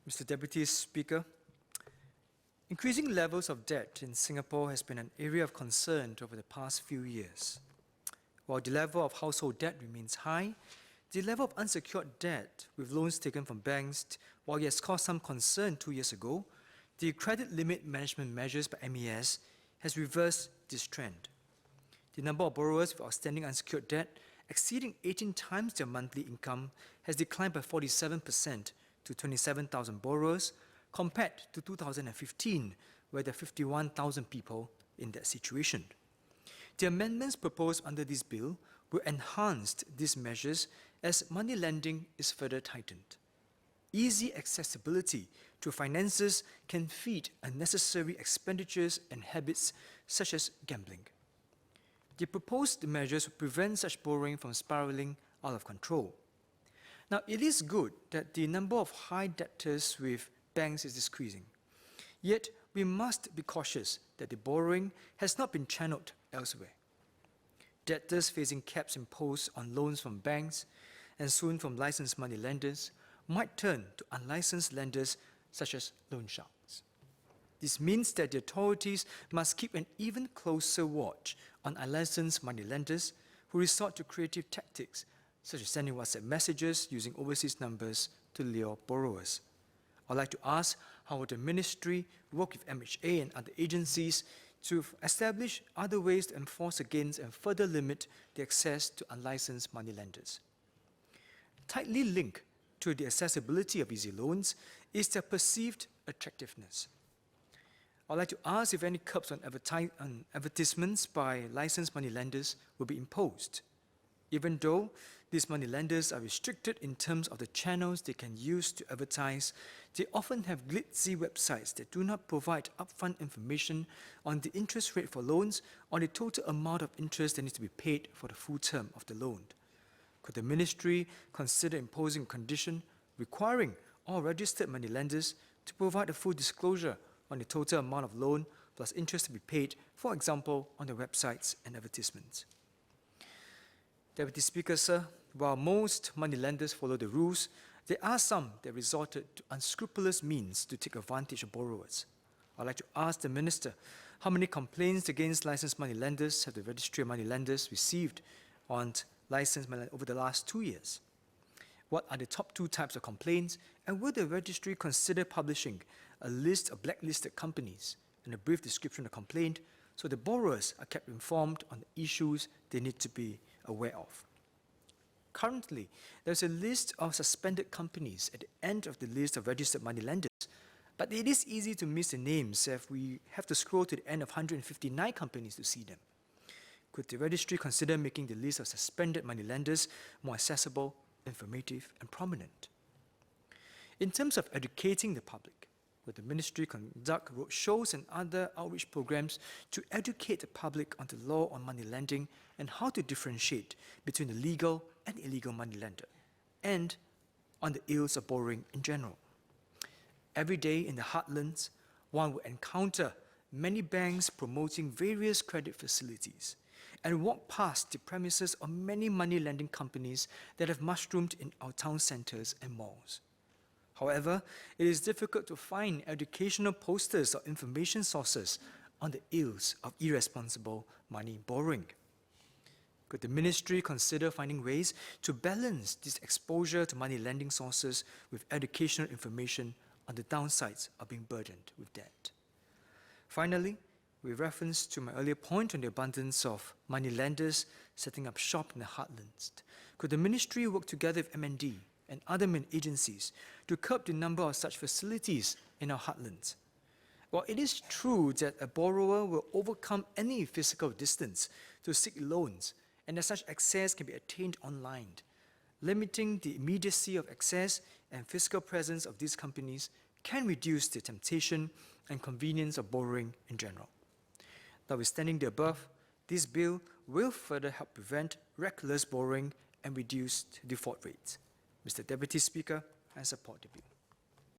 Mr. Deputy Speaker, increasing levels of debt in Singapore has been an area of concern over the past few years. While the level of household debt remains high, the level of unsecured debt with loans taken from banks, while it has caused some concern 2 years ago, the credit limit management measures by MAS has reversed this trend. The number of borrowers with outstanding unsecured debt exceeding 18 times their monthly income has declined by 47% to 27,000 borrowers, compared to 2015, where there are 51,000 people in that situation. The amendments proposed under this bill will enhance these measures as money lending is further tightened. Easy accessibility to finances can feed unnecessary expenditures and habits such as gambling. The proposed measures will prevent such borrowing from spiraling out of control. Now, it is good that the number of high debtors with banks is decreasing. Yet, we must be cautious that the borrowing has not been channeled elsewhere. Debtors facing caps imposed on loans from banks and soon from licensed money lenders might turn to unlicensed lenders such as loan sharks. This means that the authorities must keep an even closer watch on unlicensed money lenders who resort to creative tactics such as sending WhatsApp messages using overseas numbers to lure borrowers. I'd like to ask how would the Ministry work with MHA and other agencies to establish other ways to enforce against and further limit the access to unlicensed money lenders. Tightly linked to the accessibility of easy loans is their perceived attractiveness. I'd like to ask if any curbs on advertisements by licensed money lenders will be imposed. Even though these money lenders are restricted in terms of the channels they can use to advertise, they often have glitzy websites that do not provide upfront information on the interest rate for loans or the total amount of interest that needs to be paid for the full term of the loan. Could the Ministry consider imposing a condition requiring all registered money lenders to provide a full disclosure on the total amount of loan plus interest to be paid, for example, on the websites and advertisements? Deputy Speaker, sir, while most money lenders follow the rules, there are some that resorted to unscrupulous means to take advantage of borrowers. I'd like to ask the Minister, how many complaints against licensed money lenders have the Registry of Money Lenders received on licensed money over the last 2 years? What are the top 2 types of complaints, and will the registry consider publishing a list of blacklisted companies and a brief description of the complaint so the borrowers are kept informed on the issues they need to be aware of? Currently, there's a list of suspended companies at the end of the list of registered money lenders, but it is easy to miss the names if we have to scroll to the end of 159 companies to see them. Could the registry consider making the list of suspended money lenders more accessible, informative, and prominent? In terms of educating the public, will the Ministry conduct roadshows and other outreach programs to educate the public on the law on money lending and how to differentiate between the legal and illegal money lender, and on the ills of borrowing in general? Every day in the heartlands, one will encounter many banks promoting various credit facilities and walk past the premises of many money lending companies that have mushroomed in our town centres and malls. However, it is difficult to find educational posters or information sources on the ills of irresponsible money borrowing. Could the Ministry consider finding ways to balance this exposure to money lending sources with educational information on the downsides of being burdened with debt? Finally, with reference to my earlier point on the abundance of money lenders setting up shop in the heartlands, could the Ministry work together with MND and other agencies to curb the number of such facilities in our heartlands? While it is true that a borrower will overcome any physical distance to seek loans and that such access can be attained online, limiting the immediacy of access and physical presence of these companies can reduce the temptation and convenience of borrowing in general. Notwithstanding the above, this bill will further help prevent reckless borrowing and reduce default rates. Mr. Deputy Speaker, I support the bill.